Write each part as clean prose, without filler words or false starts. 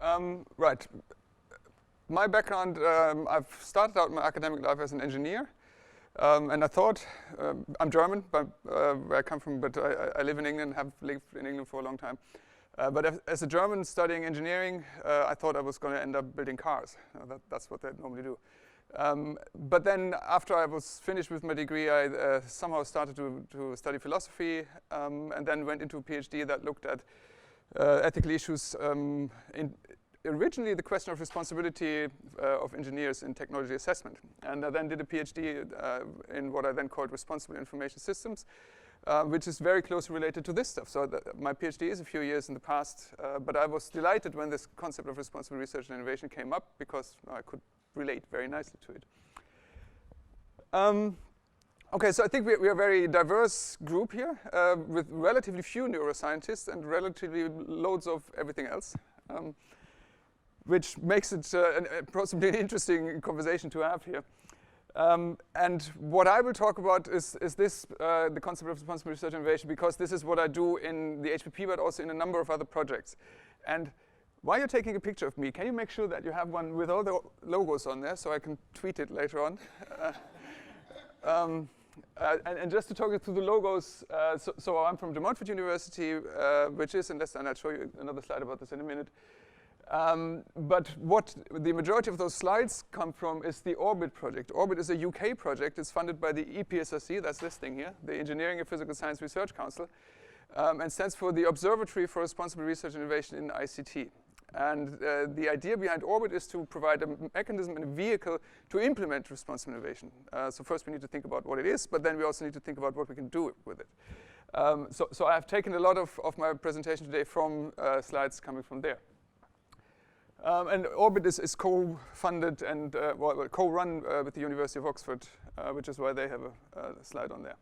Right. My background, I've started out my academic life as an engineer. And I thought, I'm German, but where I come from, but I live in England, have lived in England for a long time. But as a German studying engineering, I thought I was going to end up building cars. That's what they normally do. But then after I was finished with my degree, I somehow started to study philosophy, and then went into a PhD that looked at ethical issues. Originally, the question of responsibility of engineers in technology assessment. And I then did a PhD in what I then called responsible information systems, which is very closely related to this stuff. So my PhD is a few years in the past, but I was delighted when this concept of responsible research and innovation came up because I could relate very nicely to it. Okay, so I think we are a very diverse group here with relatively few neuroscientists and relatively loads of everything else. Which makes it possibly an interesting conversation to have here. And what I will talk about is this, the concept of responsible research and innovation, because this is what I do in the HBP, but also in a number of other projects. And while you're taking a picture of me, can you make sure that you have one with all the logos on there so I can tweet it later on? And just to talk you through the logos, so I'm from the Montfort University, which is, and I'll show you another slide about this in a minute. But what the majority of those slides come from is the Orbit project. Orbit is a UK project. It's funded by the EPSRC, that's this thing here, the Engineering and Physical Science Research Council, and stands for the Observatory for Responsible Research and Innovation in ICT. And the idea behind Orbit is to provide a mechanism and a vehicle to implement responsible innovation. So first we need to think about what it is, but then we also need to think about what we can do with it. So I've taken a lot of my presentation today from slides coming from there. And Orbit is co-funded and co-run with the University of Oxford, which is why they have a slide on there.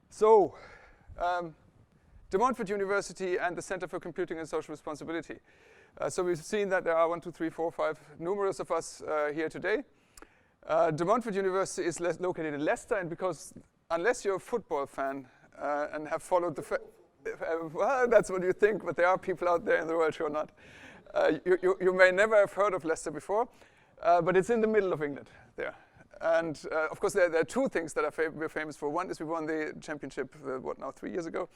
So, De Montfort University and the Center for Computing and Social Responsibility. So we've seen that there are 1, 2, 3, 4, 5 numerous of us here today. De Montfort University is located in Leicester, and because unless you're a football fan and have followed the well, that's what you think, but there are people out there in the world who are not. You may never have heard of Leicester before, but it's in the middle of England there. And of course, there are two things that we're famous for. One is we won the championship, 3 years ago?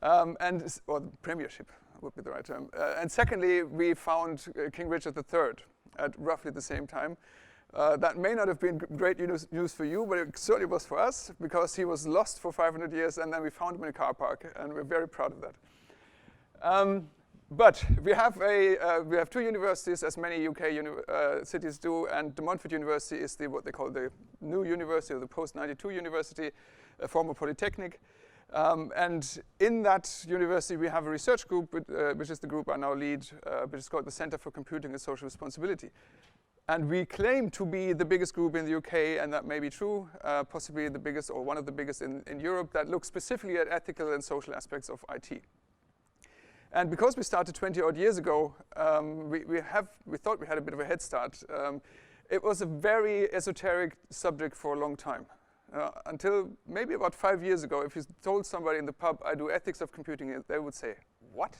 Or the premiership would be the right term. And secondly, we found King Richard III at roughly the same time. That may not have been great news for you, but it certainly was for us, because he was lost for 500 years, and then we found him in a car park, and we're very proud of that. But we have two universities, as many UK cities do, and De Montfort University is what they call the new university, or the post-92 university, a former polytechnic. And in that university, we have a research group, which is the group I now lead, which is called the Center for Computing and Social Responsibility. And we claim to be the biggest group in the UK, and that may be true, possibly the biggest or one of the biggest in Europe, that looks specifically at ethical and social aspects of IT. And because we started 20 odd years ago, we thought we had a bit of a head start. It was a very esoteric subject for a long time. Until maybe about 5 years ago, if you told somebody in the pub, I do ethics of computing, they would say, what?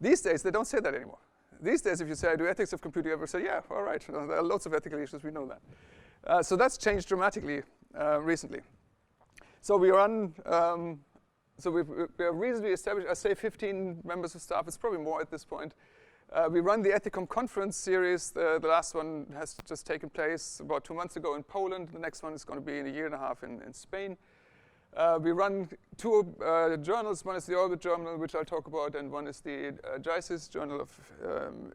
These days, they don't say that anymore. These days, if you say I do ethics of computing, everyone say, yeah, all right, there are lots of ethical issues, we know that. So that's changed dramatically recently. So we run, so we are reasonably established, I say 15 members of staff, it's probably more at this point. We run the Ethicom conference series. The last one has just taken place about 2 months ago in Poland. The next one is going to be in a year and a half in Spain. We run two journals. One is the Orbit Journal, which I'll talk about, and one is the JISIS, Journal of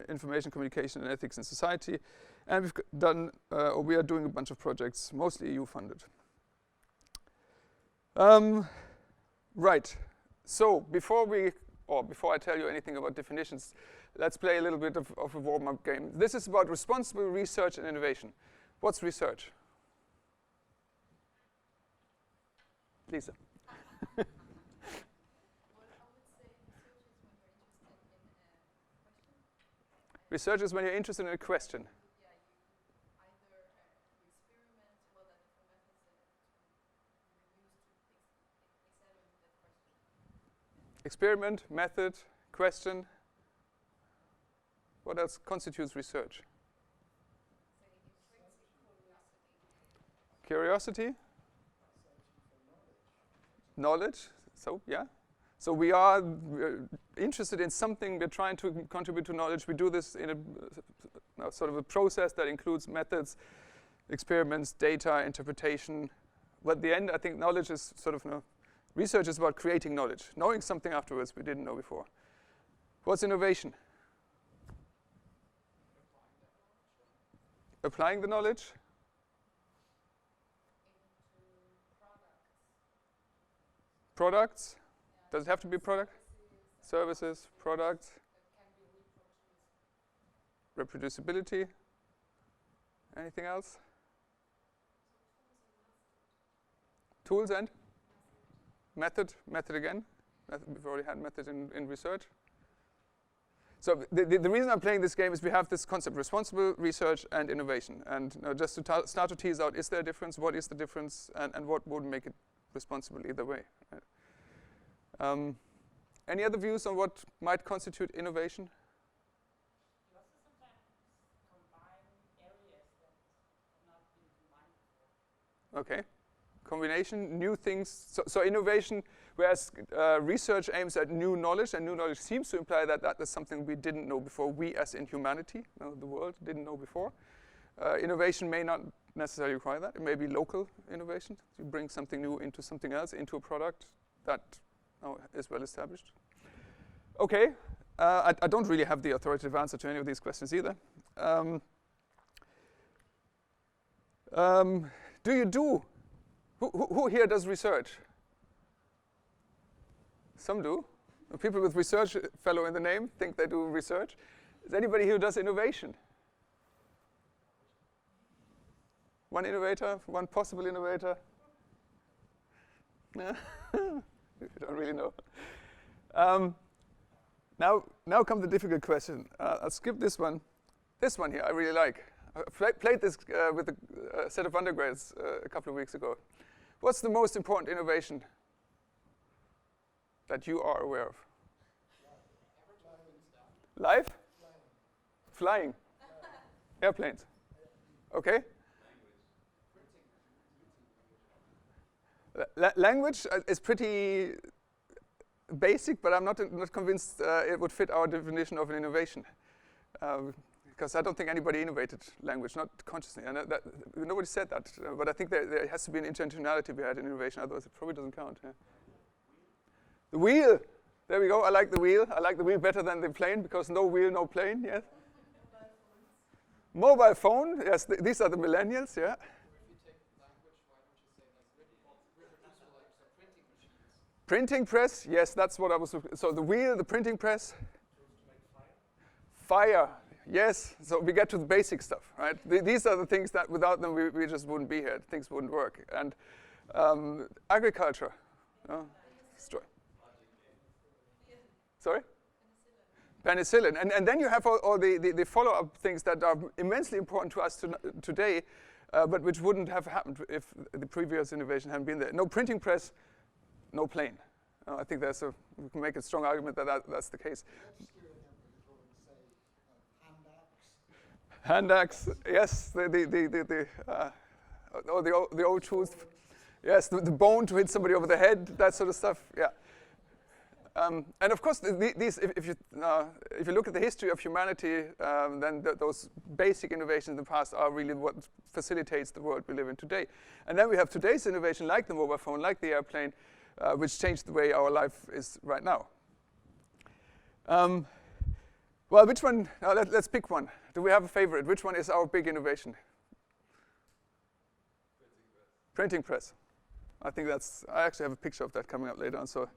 Information, Communication, and Ethics in Society. And we've done, or we are doing a bunch of projects, mostly EU funded. Right. So before I tell you anything about definitions, let's play a little bit of a warm-up game. This is about responsible research and innovation. What's research? Lisa. Research is when you're interested in a question. Experiment, method, question. What else constitutes research? Curiosity? Knowledge. So, yeah. So we're interested in something, we're trying to contribute to knowledge. We do this in a sort of a process that includes methods, experiments, data, interpretation. But at the end, I think knowledge is sort of, research is about creating knowledge, knowing something afterwards we didn't know before. What's innovation? Applying the knowledge? Products? Does it have to be product? Services, products. Reproducibility. Anything else? Tools and? Method. Method again. We've already had method in research. So the reason I'm playing this game is we have this concept, responsible research and innovation. And just to start to tease out, is there a difference? What is the difference? And what would make it responsible either way? Right? Any other views on what might constitute innovation? You also sometimes combine areas that have not been combined before. Okay. Combination, new things. So innovation, whereas research aims at new knowledge, and new knowledge seems to imply that that is something we didn't know before, we as in humanity, the world, didn't know before. Innovation may not necessarily require that. It may be local innovation. You bring something new into something else, into a product that is well established. Okay, I don't really have the authoritative answer to any of these questions either. Who here does research? Some do. People with research fellow in the name think they do research. Is anybody who does innovation? One innovator, one possible innovator? No? You don't really know. Now comes the difficult question. I'll skip this one. This one here I really like. I played this with a set of undergrads a couple of weeks ago. What's the most important innovation that you are aware of? Life? Flying. Airplanes. Okay. Language is pretty basic, but I'm not convinced it would fit our definition of an innovation. Because I don't think anybody innovated language, not consciously. And nobody said that, but I think there has to be an intentionality behind innovation, otherwise it probably doesn't count. Yeah. The wheel! There we go, I like the wheel. I like the wheel better than the plane, because no wheel, no plane, yes? Mobile phone, yes, these are the millennials, yeah. Printing press, yes, that's what I was looking. So the wheel, the printing press. Fire, yes. So we get to the basic stuff, right? These are the things that without them we just wouldn't be here. Things wouldn't work. And agriculture. Sorry? Penicillin. And then you have all the follow-up things that are immensely important to us today, but which wouldn't have happened if the previous innovation hadn't been there. No printing press, no plane. I think we can make a strong argument that that's the case. Hand axe, yes, the old tools, yes, the bone to hit somebody over the head, that sort of stuff, yeah. And of course, these, if you look at the history of humanity, then those basic innovations in the past are really what facilitates the world we live in today. And then we have today's innovation, like the mobile phone, like the airplane, which changed the way our life is right now. Well, which one? Let's pick one. Do we have a favorite? Which one is our big innovation? Printing press. I think I actually have a picture of that coming up later on. So,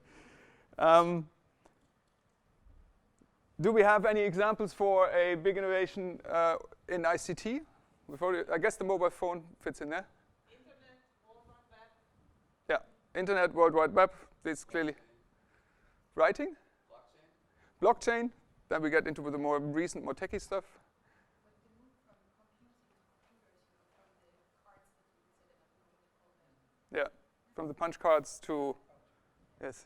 do we have any examples for a big innovation in ICT? I guess the mobile phone fits in there. Internet, World Wide Web. Yeah, Internet, World Wide Web. This clearly. Writing? Blockchain. Then we get into the more recent, more techie stuff. But the move from computers to computers, from the cards that you said, I don't know what they call them. Yeah, from the punch cards to, yes.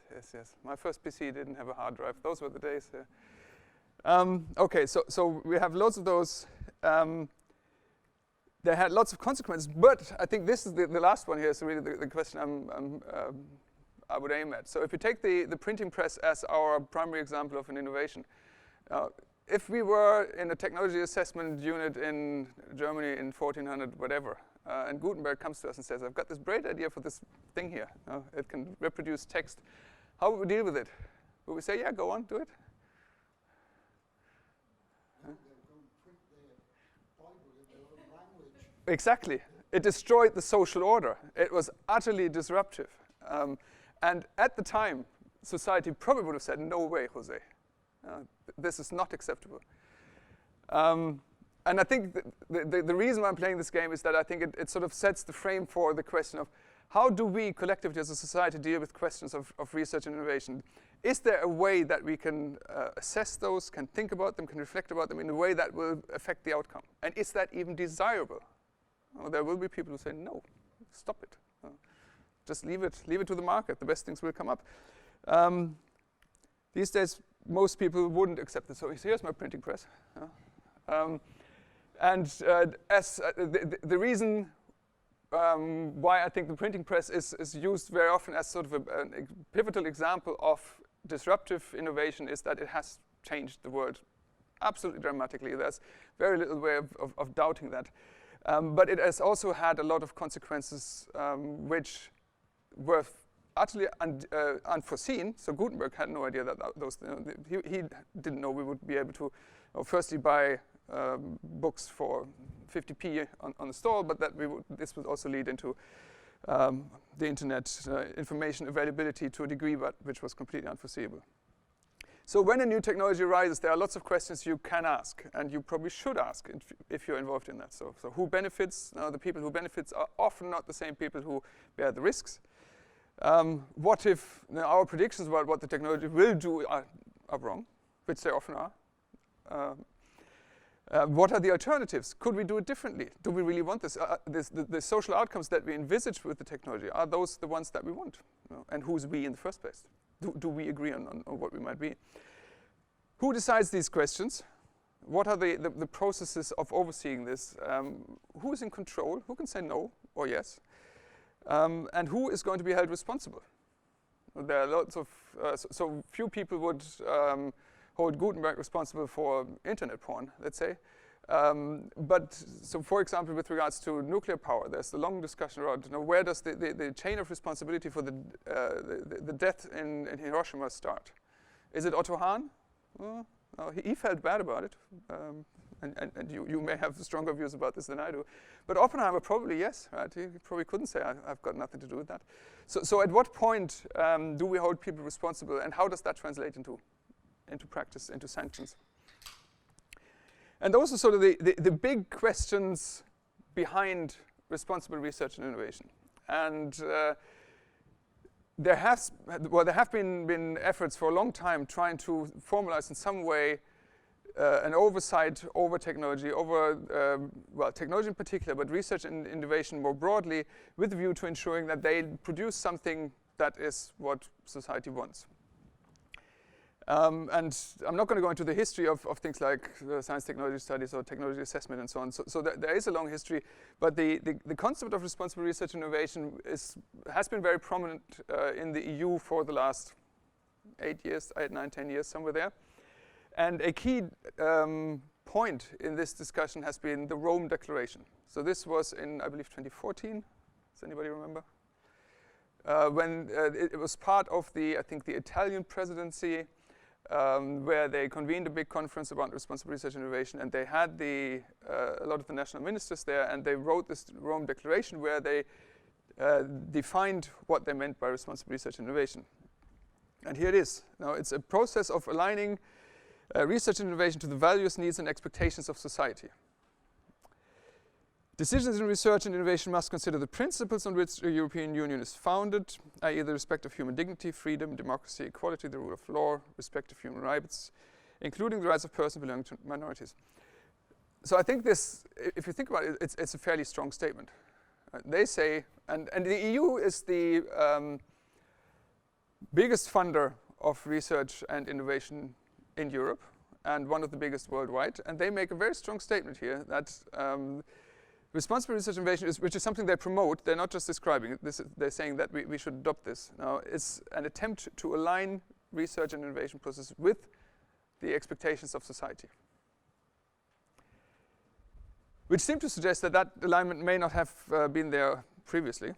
My first PC didn't have a hard drive. Those were the days. Okay, so we have lots of those. They had lots of consequences, but I think this is the last one here. So really, the question I would aim at. So if you take the printing press as our primary example of an innovation, if we were in a technology assessment unit in Germany in 1400 whatever, and Gutenberg comes to us and says, "I've got this great idea for this thing here. It can reproduce text." How would we deal with it? Would we say, "Yeah, go on, do it"? Exactly. It destroyed the social order. It was utterly disruptive. And at the time, society probably would have said, "No way, Jose. This is not acceptable." And I think the reason why I'm playing this game is that I think it sort of sets the frame for the question of how do we collectively as a society deal with questions of research and innovation? Is there a way that we can assess those, can think about them, can reflect about them in a way that will affect the outcome? And is that even desirable? There will be people who say, "No, stop it. Just leave it to the market. The best things will come up." These days, most people wouldn't accept it. So here's my printing press. As the reason why I think the printing press is used very often as sort of a pivotal example of disruptive innovation is that it has changed the world absolutely dramatically. There's very little way of doubting that. But it has also had a lot of consequences which were utterly unforeseen. So Gutenberg had no idea that those, he didn't know we would be able to, firstly buy books for 50p on the stall, but that this would also lead into the internet information availability to a degree, which was completely unforeseeable. So when a new technology arises, there are lots of questions you can ask, and you probably should ask if you're involved in that. So who benefits? The people who benefits are often not the same people who bear the risks. What if our predictions about what the technology will do are wrong, which they often are? What are the alternatives? Could we do it differently? Do we really want this? The social outcomes that we envisage with the technology, are those the ones that we want? And who's we in the first place? Do we agree on what we might be? Who decides these questions? What are the processes of overseeing this? Who is in control? Who can say no or yes? And who is going to be held responsible? There are lots of, so few people would hold Gutenberg responsible for internet porn, let's say. But so for example, with regards to nuclear power, there's the long discussion around where does the chain of responsibility for the death in Hiroshima start? Is it Otto Hahn? Well, no, he felt bad about it. And you may have stronger views about this than I do. But Oppenheimer probably yes, right? He probably couldn't say, I've got nothing to do with that. So at what point do we hold people responsible, and how does that translate into practice, into sanctions? And those are sort of the big questions behind responsible research and innovation. And there have been efforts for a long time trying to formalize in some way an oversight over technology, technology in particular, but research and innovation more broadly, with a view to ensuring that they produce something that is what society wants. And I'm not going to go into the history of things like science technology studies or technology assessment and so on. So there is a long history, but the concept of responsible research and innovation has been very prominent in the EU for the last 8 years, 8, 9, 10 years, somewhere there. And a key point in this discussion has been the Rome Declaration. So this was in, I believe, 2014. Does anybody remember? When it was part of I think the Italian presidency, where they convened a big conference about responsible research and innovation, and they had a lot of the national ministers there, and they wrote this Rome Declaration where they defined what they meant by responsible research and innovation. And here it is. Now, it's a process of aligning research and innovation to the values, needs, and expectations of society. Decisions in research and innovation must consider the principles on which the European Union is founded, i.e. the respect of human dignity, freedom, democracy, equality, the rule of law, respect of human rights, including the rights of persons belonging to minorities. So I think this, if you think about it, it's a fairly strong statement. They say, and the EU is the biggest funder of research and innovation in Europe, and one of the biggest worldwide. And they make a very strong statement here that responsible research innovation, which is something they promote, they're not just describing it, they're saying that we should adopt this. Now, it's an attempt to align research and innovation process with the expectations of society, which seem to suggest that that alignment may not have been there previously.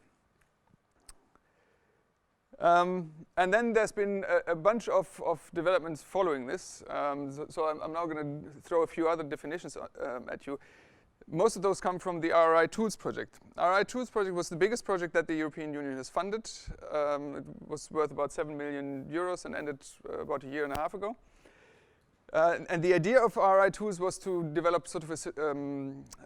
And then there's been a bunch of developments following this. So I'm now going to throw a few other definitions at you. Most of those come from the Rri Tools Project. Rri Tools Project was the biggest project that the European Union has funded. It was worth about 7 million euros and ended about a year and a half ago. And the idea of Rri Tools was to develop sort of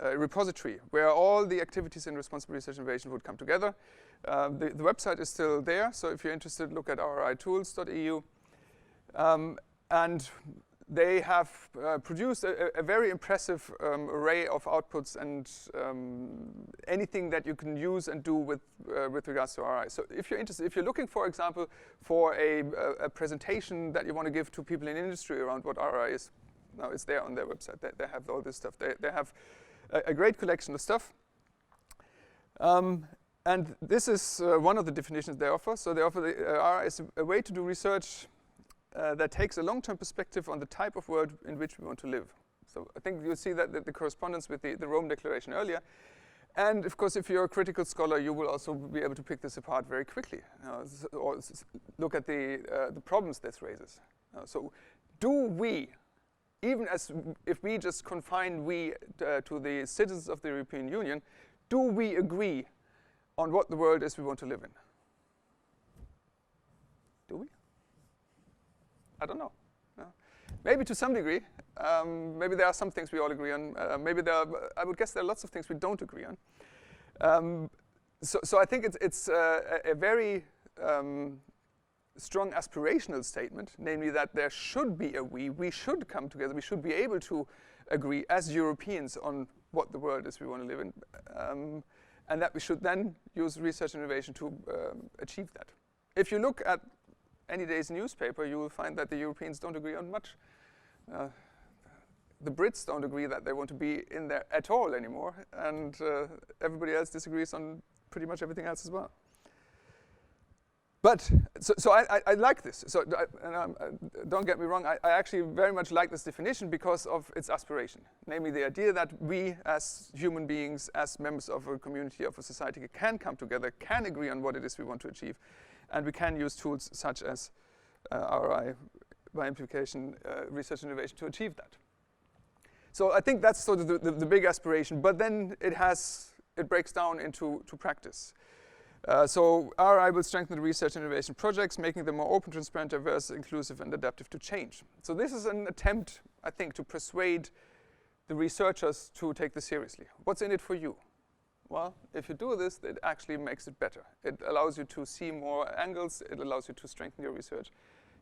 a repository where all the activities in responsible research innovation would come together. The website is still there, so if you're interested, look at rritools.eu. And they have produced a very impressive array of outputs and anything that you can use and do with regards to Rri. So if you're interested, if you're looking, for example, for a presentation that you want to give to people in industry around what Rri is, now it's there on their website. They have all this stuff. They have a great collection of stuff. And this is one of the definitions they offer. So they offer the Rri is a way to do research that takes a long-term perspective on the type of world in which we want to live. So I think you'll see that the correspondence with the Rome Declaration earlier. And of course, if you're a critical scholar, you will also be able to pick this apart very quickly, or look at the problems this raises. So do we, even as if we just confine we to the citizens of the European Union, do we agree on what the world is we want to live in? Do we? I don't know. No. Maybe to some degree. Maybe there are some things we all agree on. Maybe I would guess there are lots of things we don't agree on. So I think it's a very strong aspirational statement, namely that there should be a we should come together, we should be able to agree as Europeans on what the world is we want to live in, and that we should then use research and innovation to achieve that. If you look at any day's newspaper, you will find that the Europeans don't agree on much. The Brits don't agree that they want to be in there at all anymore, and everybody else disagrees on pretty much everything else as well. But, so I like this. So, don't get me wrong, I actually very much like this definition because of its aspiration. Namely, the idea that we as human beings, as members of a community, of a society, can come together, can agree on what it is we want to achieve, and we can use tools such as Rri, by implication, research and innovation to achieve that. So I think that's sort of the big aspiration, but then it breaks down into practice. So Rri will strengthen the research and innovation projects, making them more open, transparent, diverse, inclusive, and adaptive to change. So this is an attempt, I think, to persuade the researchers to take this seriously. What's in it for you? Well, if you do this, it actually makes it better. It allows you to see more angles. It allows you to strengthen your research,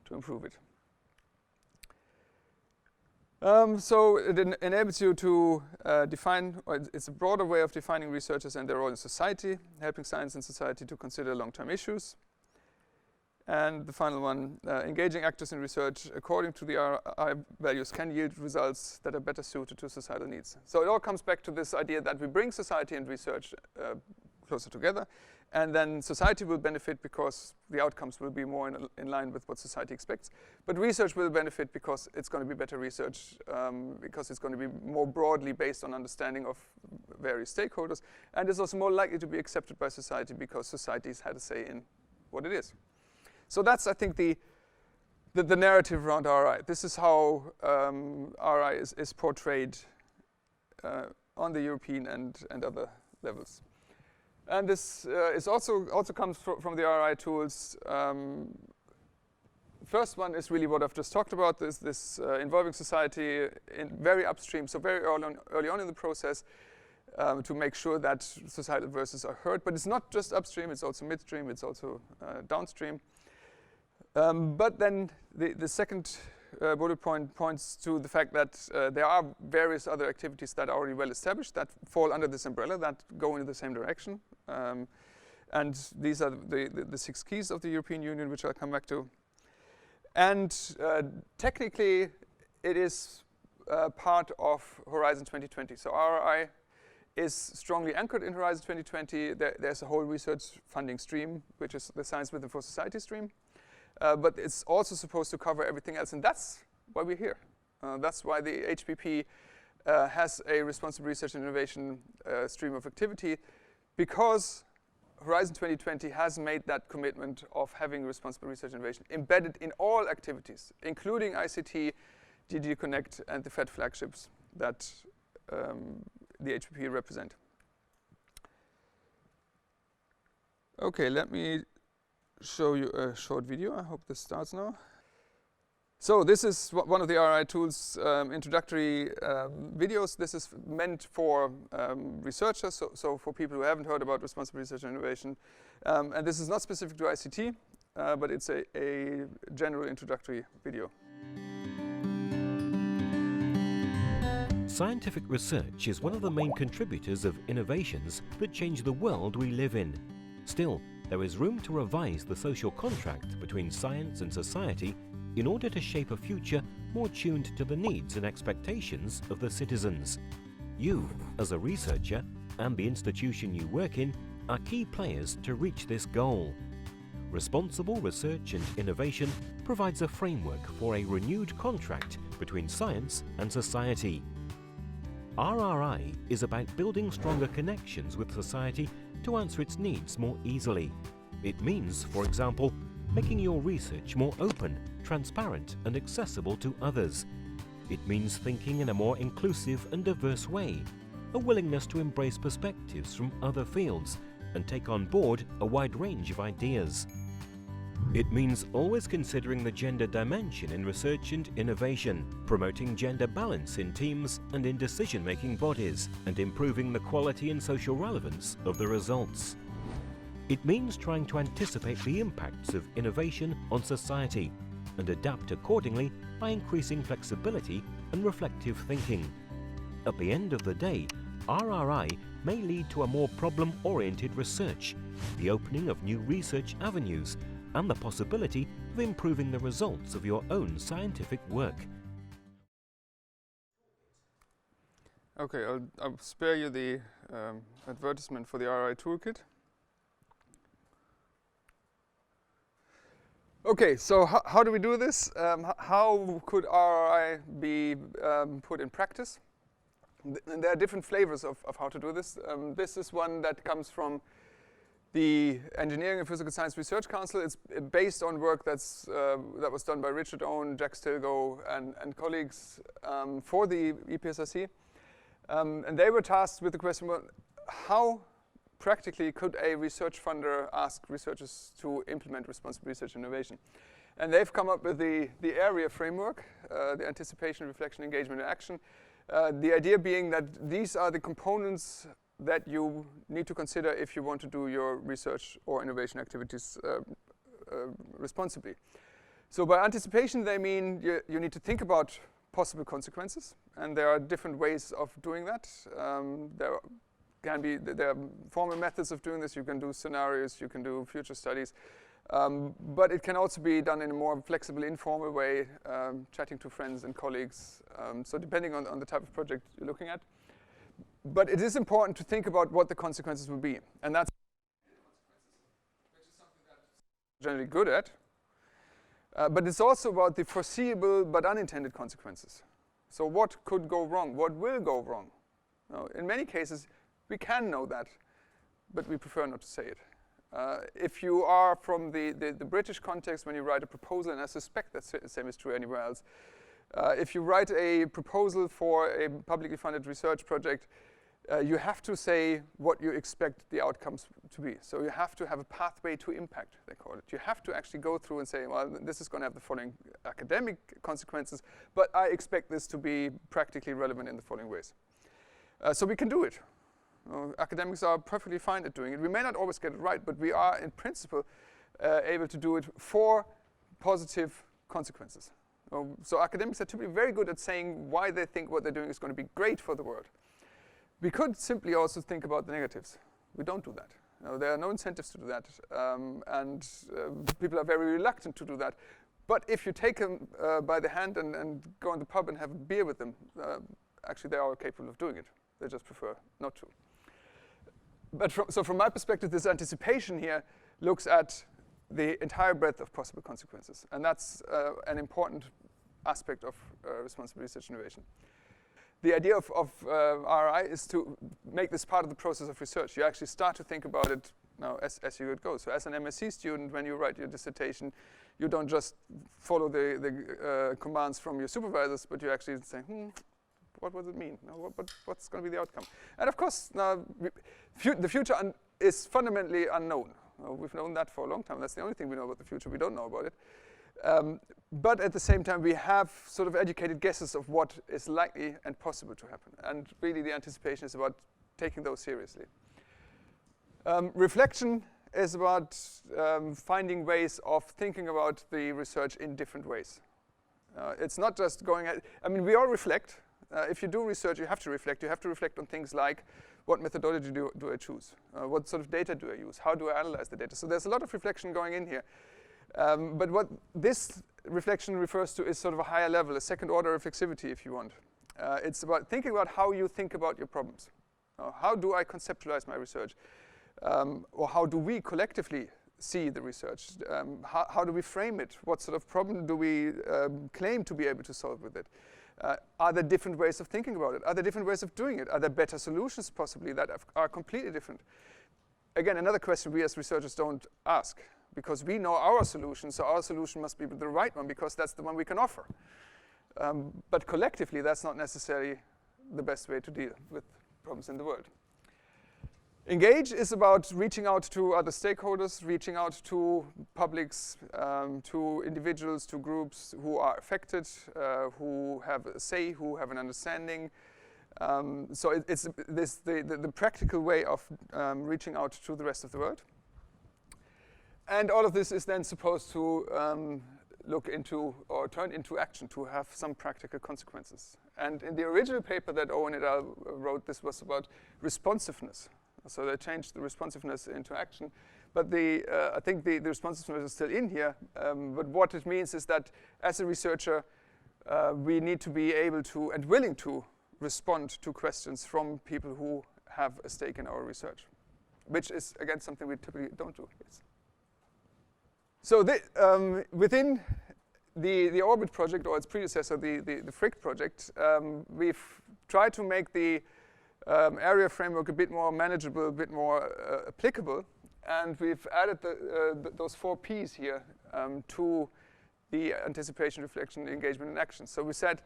to improve it. So it enables you to define, or it's a broader way of defining researchers and their role in society, helping science and society to consider long-term issues. And the final one, engaging actors in research according to the Rri values can yield results that are better suited to societal needs. So it all comes back to this idea that we bring society and research closer together, and then society will benefit because the outcomes will be more in line with what society expects. But research will benefit because it's going to be better research, because it's going to be more broadly based on understanding of various stakeholders, and it's also more likely to be accepted by society because society's had a say in what it is. So that's, I think, the narrative around Rri. This is how Rri is portrayed on the European and other levels. And this is also comes from the Rri tools. First one is really what I've just talked about, this involving society in very upstream, so very early on in the process, to make sure that societal voices are heard. But it's not just upstream, it's also midstream, it's also downstream. But then the second bullet point points to the fact that there are various other activities that are already well established that fall under this umbrella, that go in the same direction. And these are the 6 keys of the European Union, which I'll come back to. And technically, it is part of Horizon 2020. So RRI is strongly anchored in Horizon 2020. There's a whole research funding stream, which is the Science with and for Society stream. But it's also supposed to cover everything else, and that's why we're here. That's why the HBP has a responsible research and innovation stream of activity, because Horizon 2020 has made that commitment of having responsible research and innovation embedded in all activities, including ICT, DG Connect, and the FED flagships that the HBP represent. Okay, let me show you a short video. I hope this starts now. So this is one of the Rri Tools introductory videos. This is meant for researchers, so for people who haven't heard about responsible research and innovation. And this is not specific to ICT, but it's a general introductory video. Scientific research is one of the main contributors of innovations that change the world we live in. Still, there is room to revise the social contract between science and society in order to shape a future more tuned to the needs and expectations of the citizens. You, as a researcher, and the institution you work in, are key players to reach this goal. Responsible research and innovation provides a framework for a renewed contract between science and society. RRI is about building stronger connections with society to answer its needs more easily. It means, for example, making your research more open, transparent, and accessible to others. It means thinking in a more inclusive and diverse way, a willingness to embrace perspectives from other fields and take on board a wide range of ideas. It means always considering the gender dimension in research and innovation, promoting gender balance in teams and in decision-making bodies, and improving the quality and social relevance of the results. It means trying to anticipate the impacts of innovation on society and adapt accordingly by increasing flexibility and reflective thinking. At the end of the day, RRI may lead to a more problem-oriented research, the opening of new research avenues, and the possibility of improving the results of your own scientific work. Okay, I'll spare you the advertisement for the Rri Toolkit. Okay, so how do we do this? How could RRI be put in practice? And there are different flavors of how to do this. This is one that comes from the Engineering and Physical Science Research Council. It's based on work that was done by Richard Owen, Jack Stilgo, and colleagues for the EPSRC. And they were tasked with the question, well, how practically could a research funder ask researchers to implement responsible research and innovation? And they've come up with the AREA framework, the anticipation, reflection, engagement, and action. The idea being that these are the components that you need to consider if you want to do your research or innovation activities responsibly. So by anticipation, they mean you need to think about possible consequences, and there are different ways of doing that. There are formal methods of doing this. You can do scenarios, you can do future studies, but it can also be done in a more flexible, informal way, chatting to friends and colleagues, so depending on the type of project you're looking at. But it is important to think about what the consequences will be, and that's which is something that I'm generally good at. But it's also about the foreseeable but unintended consequences. So what could go wrong? What will go wrong? Now, in many cases, we can know that, but we prefer not to say it. If you are from the British context, when you write a proposal, and I suspect that the same is true anywhere else, if you write a proposal for a publicly funded research project, you have to say what you expect the outcomes to be. So you have to have a pathway to impact, they call it. You have to actually go through and say, well, this is going to have the following academic consequences, but I expect this to be practically relevant in the following ways. So we can do it. Academics are perfectly fine at doing it. We may not always get it right, but we are, in principle, able to do it for positive consequences. So academics are typically very good at saying why they think what they're doing is going to be great for the world. We could simply also think about the negatives. We don't do that. There are no incentives to do that, and people are very reluctant to do that. But if you take them by the hand and go in the pub and have a beer with them, actually they are capable of doing it. They just prefer not to. But so from my perspective, this anticipation here looks at the entire breadth of possible consequences. And that's an important aspect of responsible research innovation. The idea of RI is to make this part of the process of research. You actually start to think about it now as you go. So as an MSc student, when you write your dissertation, you don't just follow the commands from your supervisors, but you actually say, what does it mean? Now, what's going to be the outcome? And of course, now the future is fundamentally unknown. We've known that for a long time. That's the only thing we know about the future. We don't know about it. But at the same time, we have sort of educated guesses of what is likely and possible to happen. And really, the anticipation is about taking those seriously. Reflection is about finding ways of thinking about the research in different ways. It's not just going at, I mean, we all reflect. If you do research, you have to reflect. You have to reflect on things like, what methodology do I choose? What sort of data do I use? How do I analyze the data? So there's a lot of reflection going in here. But what this reflection refers to is sort of a higher level, a second order reflexivity, if you want. It's about thinking about how you think about your problems. How do I conceptualize my research? Or how do we collectively see the research? How do we frame it? What sort of problem do we claim to be able to solve with it? Are there different ways of thinking about it? Are there different ways of doing it? Are there better solutions possibly that are completely different? Again, another question we as researchers don't ask, because we know our solution, so our solution must be the right one because that's the one we can offer. But collectively, that's not necessarily the best way to deal with problems in the world. Engage is about reaching out to other stakeholders, reaching out to publics, to individuals, to groups who are affected, who have a say, who have an understanding. So it's the practical way of reaching out to the rest of the world. And all of this is then supposed to look into or turn into action, to have some practical consequences. And in the original paper that Owen et al. Wrote, this was about responsiveness. So they changed the responsiveness into action. But I think the responsiveness is still in here. But what it means is that as a researcher, we need to be able to and willing to respond to questions from people who have a stake in our research, which is, again, something we typically don't do. Yes. So within the Orbit project, or its predecessor, the Frick project, we've tried to make the area framework a bit more manageable, a bit more applicable, and we've added those 4 Ps here to the anticipation, reflection, engagement, and action. So we said,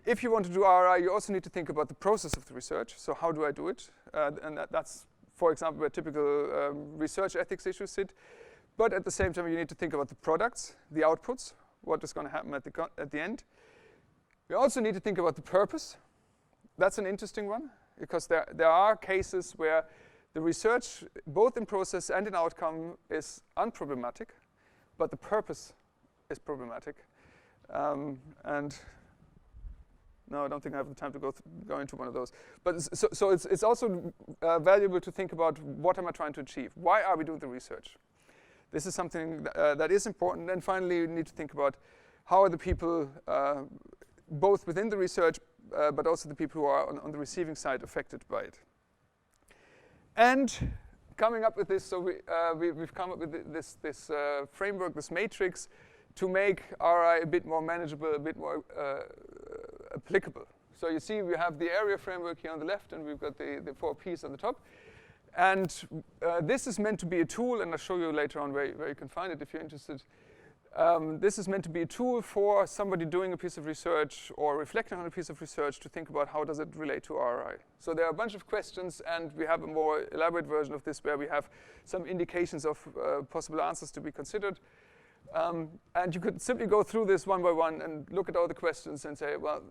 if you want to do RI, you also need to think about the process of the research. So how do I do it? And that's, for example, where typical research ethics issues sit. But at the same time, you need to think about the products, the outputs, what is going to happen at the end. We also need to think about the purpose. That's an interesting one, because there are cases where the research, both in process and in outcome, is unproblematic, but the purpose is problematic. And no, I don't think I have the time to go into one of those. But so it's also valuable to think about, what am I trying to achieve? Why are we doing the research? This is something that is important. And finally, you need to think about how are the people, both within the research, but also the people who are on the receiving side affected by it. And coming up with this, so we've come up with this framework, this matrix, to make RI a bit more manageable, a bit more applicable. So you see we have the area framework here on the left, and we've got the 4 Ps on the top. And this is meant to be a tool, and I'll show you later on where you can find it if you're interested. This is meant to be a tool for somebody doing a piece of research or reflecting on a piece of research to think about how does it relate to RI. So there are a bunch of questions, and we have a more elaborate version of this where we have some indications of possible answers to be considered. And you could simply go through this one by one and look at all the questions and say, well,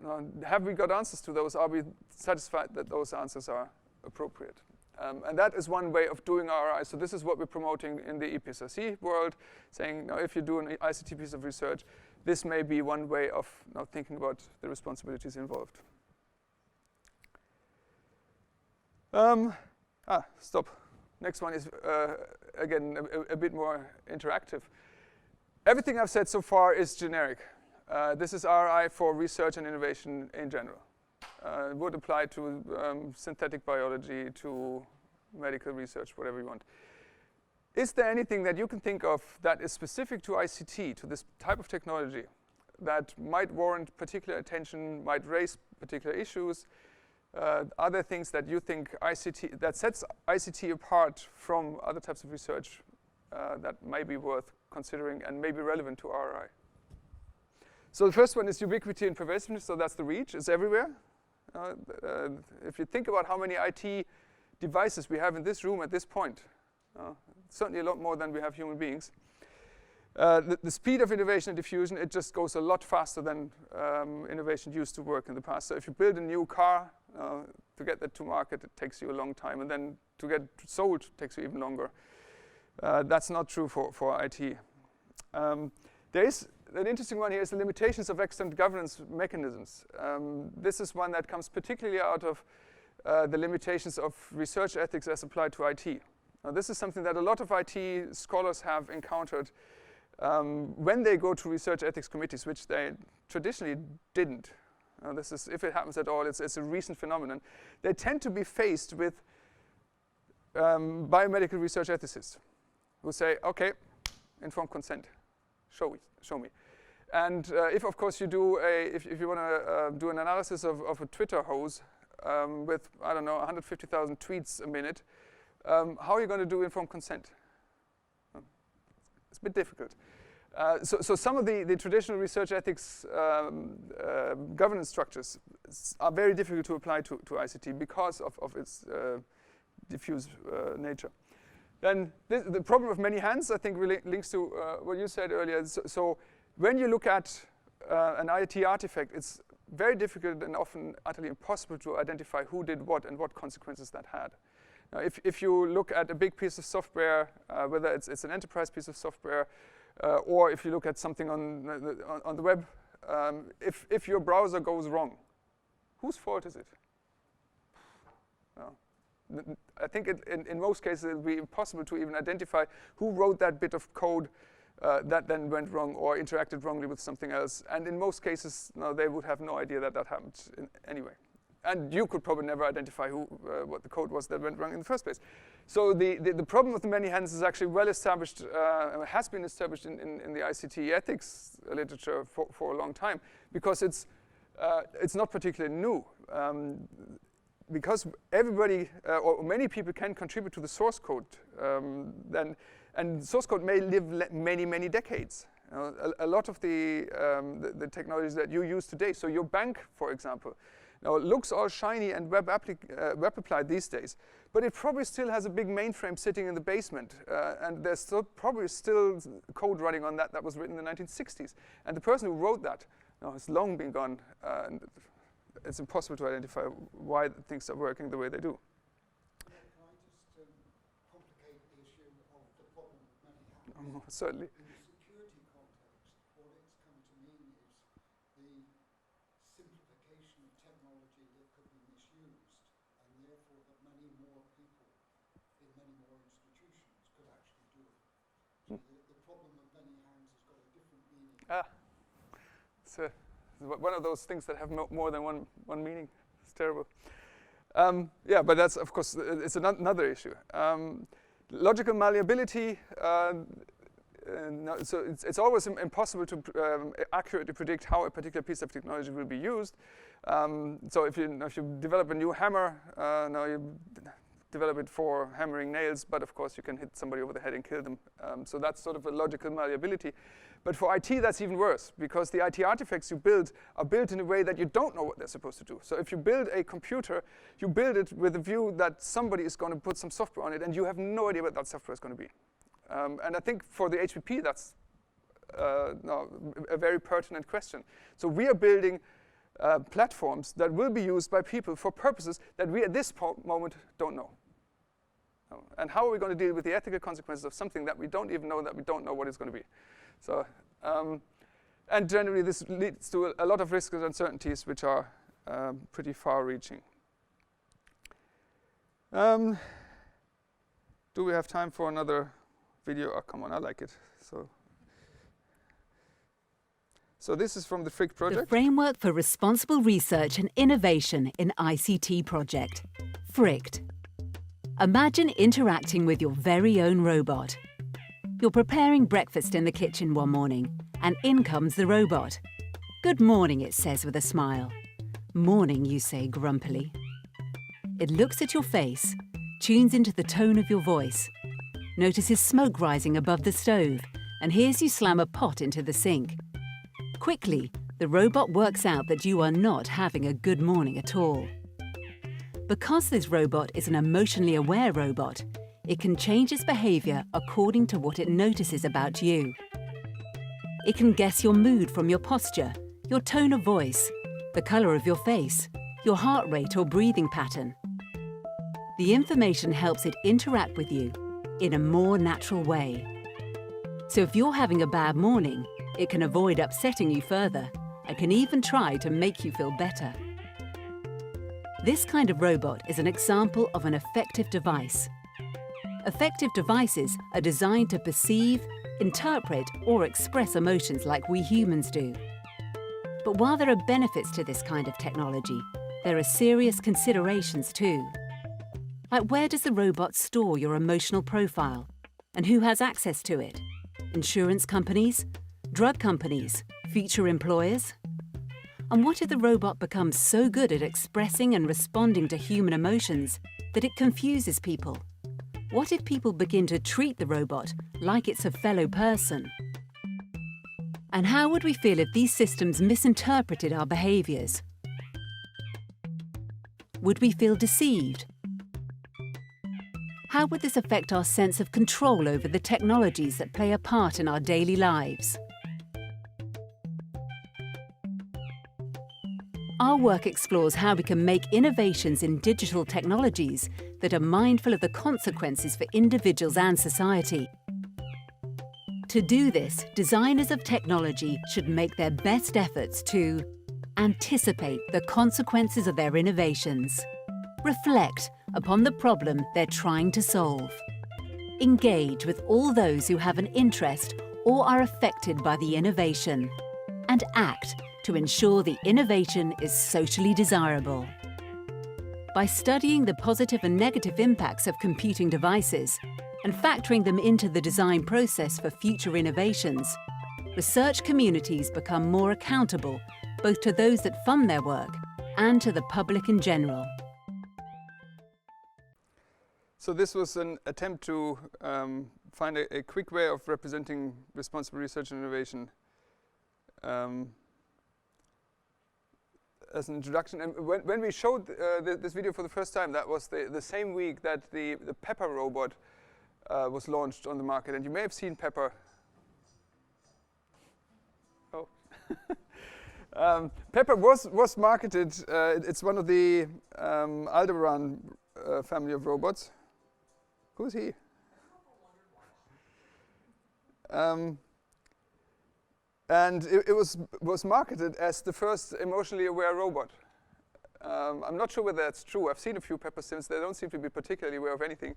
have we got answers to those? Are we satisfied that those answers are appropriate? And that is one way of doing RI. So this is what we're promoting in the EPSRC world, saying if you do an ICT piece of research, this may be one way of thinking about the responsibilities involved. Stop. Next one is, again, a bit more interactive. everything I've said so far is generic. This is RI for research and innovation in general. It would apply to synthetic biology, to medical research, whatever you want. Is there anything that you can think of that is specific to ICT, to this type of technology, that might warrant particular attention, might raise particular issues? Are there things that you think ICT, that sets ICT apart from other types of research that may be worth considering and may be relevant to RI? So the first one is ubiquity and pervasiveness, so that's the reach, it's everywhere. If you think about how many IT devices we have in this room at this point, certainly a lot more than we have human beings. The speed of innovation and diffusion, it just goes a lot faster than innovation used to work in the past. So if you build a new car, to get that to market, it takes you a long time, and then to get sold takes you even longer. That's not true for IT. There is an interesting one here is the limitations of extant governance mechanisms. This is one that comes particularly out of the limitations of research ethics as applied to IT. Now, this is something that a lot of IT scholars have encountered when they go to research ethics committees, which they traditionally didn't. This is, if it happens at all, it's a recent phenomenon. They tend to be faced with biomedical research ethicists who say, okay, informed consent, show me. And if, of course, you do if you want to do an analysis of a Twitter hose with, I don't know, 150,000 tweets a minute, how are you going to do informed consent? It's a bit difficult. So some of the traditional research ethics governance structures are very difficult to apply to ICT because of its diffuse nature. Then the problem of many hands, I think, really links to what you said earlier. So when you look at an IT artifact, it's very difficult and often utterly impossible to identify who did what and what consequences that had. Now, if you look at a big piece of software, whether it's an enterprise piece of software, or if you look at something on the web, if your browser goes wrong, whose fault is it? No. I think in most cases it would be impossible to even identify who wrote that bit of code that then went wrong or interacted wrongly with something else. And in most cases, no, they would have no idea that happened anyway. And you could probably never identify what the code was that went wrong in the first place. So the problem with the many hands is actually well established, has been established in the ICT ethics literature for a long time, because it's not particularly new. Because everybody, or many people can contribute to the source code, and source code may live many decades. A lot of the technologies that you use today, so your bank, for example, now it looks all shiny and web applied these days, but it probably still has a big mainframe sitting in the basement, and there's probably still code running on that was written in the 1960s. And the person who wrote that has long been gone. And it's impossible to identify why things are working the way they do. Can I just complicate the issue of the problem of many hands? Certainly. In the security context, what it's come to mean is the simplification of technology that could be misused, and therefore that many more people in many more institutions could actually do it. So the problem of many hands has got a different meaning. So one of those things that have more than one meaning. It's terrible. Yeah, but that's, of course, it's another issue. Logical malleability. No, so it's always impossible to accurately predict how a particular piece of technology will be used. So if you develop a new hammer, now you develop it for hammering nails, but of course you can hit somebody over the head and kill them. So that's sort of a logical malleability. But for IT, that's even worse, because the IT artifacts you build are built in a way that you don't know what they're supposed to do. So if you build a computer, you build it with a view that somebody is going to put some software on it, and you have no idea what that software is going to be. And I think for the HBP, that's a very pertinent question. So we are building platforms that will be used by people for purposes that we at this moment don't know. And how are we going to deal with the ethical consequences of something that we don't even know what it's going to be? So, and generally this leads to a lot of risks and uncertainties which are pretty far-reaching. Do we have time for another video? Oh, come on, I like it. So, So this is from the FRIC The project. Framework for Responsible Research and Innovation in ICT project, FRICT. Imagine interacting with your very own robot. You're preparing breakfast in the kitchen one morning, and in comes the robot. "Good morning," it says with a smile. "Morning," you say grumpily. It looks at your face, tunes into the tone of your voice, notices smoke rising above the stove, and hears you slam a pot into the sink. Quickly, the robot works out that you are not having a good morning at all. Because this robot is an emotionally aware robot, it can change its behavior according to what it notices about you. It can guess your mood from your posture, your tone of voice, the color of your face, your heart rate or breathing pattern. The information helps it interact with you in a more natural way. So if you're having a bad morning, it can avoid upsetting you further and can even try to make you feel better. This kind of robot is an example of an effective device. Effective devices are designed to perceive, interpret, or express emotions like we humans do. But while there are benefits to this kind of technology, there are serious considerations too. Like, where does the robot store your emotional profile? And who has access to it? Insurance companies? Drug companies? Future employers? And what if the robot becomes so good at expressing and responding to human emotions that it confuses people? What if people begin to treat the robot like it's a fellow person? And how would we feel if these systems misinterpreted our behaviors? Would we feel deceived? How would this affect our sense of control over the technologies that play a part in our daily lives? Our work explores how we can make innovations in digital technologies that are mindful of the consequences for individuals and society. To do this, designers of technology should make their best efforts to anticipate the consequences of their innovations, reflect upon the problem they're trying to solve, engage with all those who have an interest or are affected by the innovation, and act to ensure the innovation is socially desirable. By studying the positive and negative impacts of computing devices and factoring them into the design process for future innovations, research communities become more accountable both to those that fund their work and to the public in general. So this was an attempt to find a quick way of representing responsible research and innovation as an introduction. And when we showed this video for the first time, that was the same week that the Pepper robot was launched on the market. And you may have seen Pepper. Oh. Pepper was marketed. It's one of the Aldebaran family of robots. Who's he? And it was marketed as the first emotionally aware robot. I'm not sure whether that's true. I've seen a few Pepper Sims. They don't seem to be particularly aware of anything.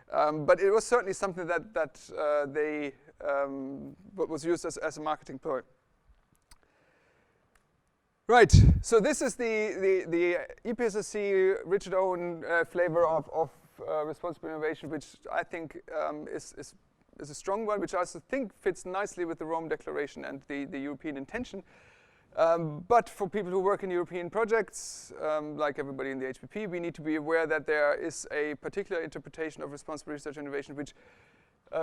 But it was certainly something that was used as a marketing ploy. Right. So this is the EPSRC Richard Owen flavor of responsible innovation, which I think is a strong one, which I also think fits nicely with the Rome Declaration and the European intention. But for people who work in European projects, like everybody in the HBP, we need to be aware that there is a particular interpretation of responsible research and innovation which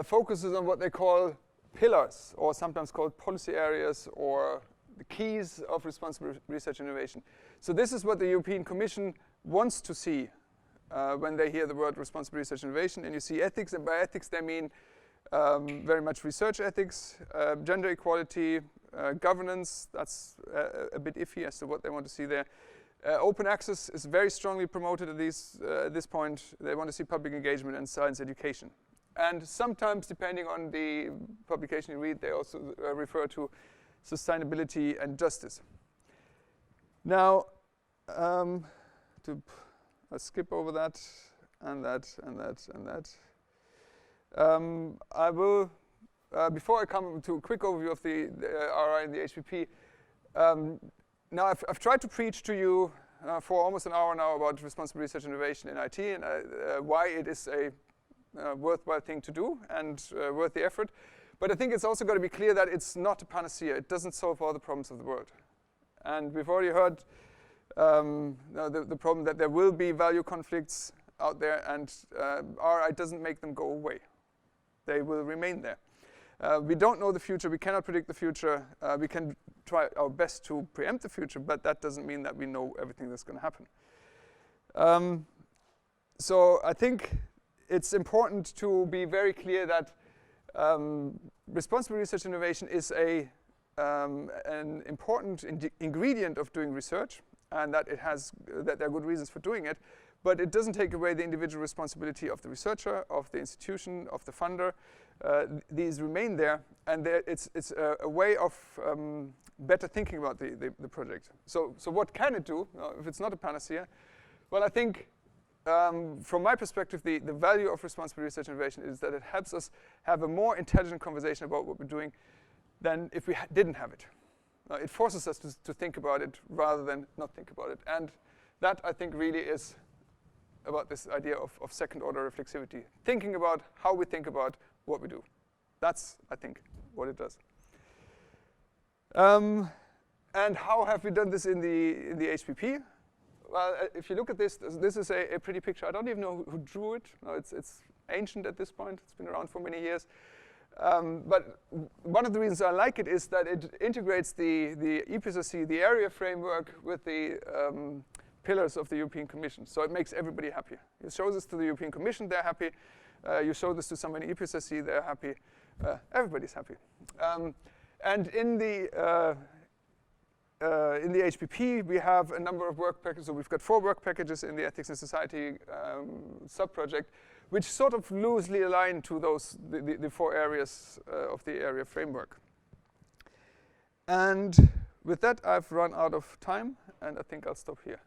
focuses on what they call pillars, or sometimes called policy areas, or the keys of responsible research and innovation. So this is what the European Commission wants to see when they hear the word responsible research and innovation. And you see ethics, and by ethics they mean very much research ethics, gender equality, governance. That's a bit iffy as to what they want to see there. Open access is very strongly promoted at this point. They want to see public engagement and science education. And sometimes, depending on the publication you read, they also refer to sustainability and justice. Now, I'll skip over that, and that, and that, and that. I will, before I come to a quick overview of the RI and the HBP, Now, I've tried to preach to you for almost an hour now about responsible research and innovation in IT and why it is a worthwhile thing to do and worth the effort. But I think it's also got to be clear that it's not a panacea. It doesn't solve all the problems of the world. And we've already heard the problem that there will be value conflicts out there, and RI doesn't make them go away. They will remain there. We don't know the future. We cannot predict the future. We can try our best to preempt the future, but that doesn't mean that we know everything that's going to happen. So I think it's important to be very clear that responsible research innovation is an important ingredient of doing research, and that there are good reasons for doing it. But it doesn't take away the individual responsibility of the researcher, of the institution, of the funder. These remain there, and it's a way of better thinking about the project. So what can it do if it's not a panacea? Well, I think from my perspective, the value of responsible research innovation is that it helps us have a more intelligent conversation about what we're doing than if we didn't have it. It forces us to think about it rather than not think about it. And that, I think, really is about this idea of second-order reflexivity, thinking about how we think about what we do. That's, I think, what it does. And how have we done this in the HBP? Well, if you look at this is a pretty picture. I don't even know who drew it. No, it's ancient at this point. It's been around for many years. But one of the reasons I like it is that it integrates the EPSRC, the area framework, with the pillars of the European Commission. So it makes everybody happy. You show this to the European Commission, they're happy. You show this to someone in EPSRC, they're happy. Everybody's happy. And in the HBP, we have a number of work packages. So we've got 4 work packages in the Ethics and Society sub-project, which sort of loosely align to the 4 areas of the area framework. And with that, I've run out of time, and I think I'll stop here.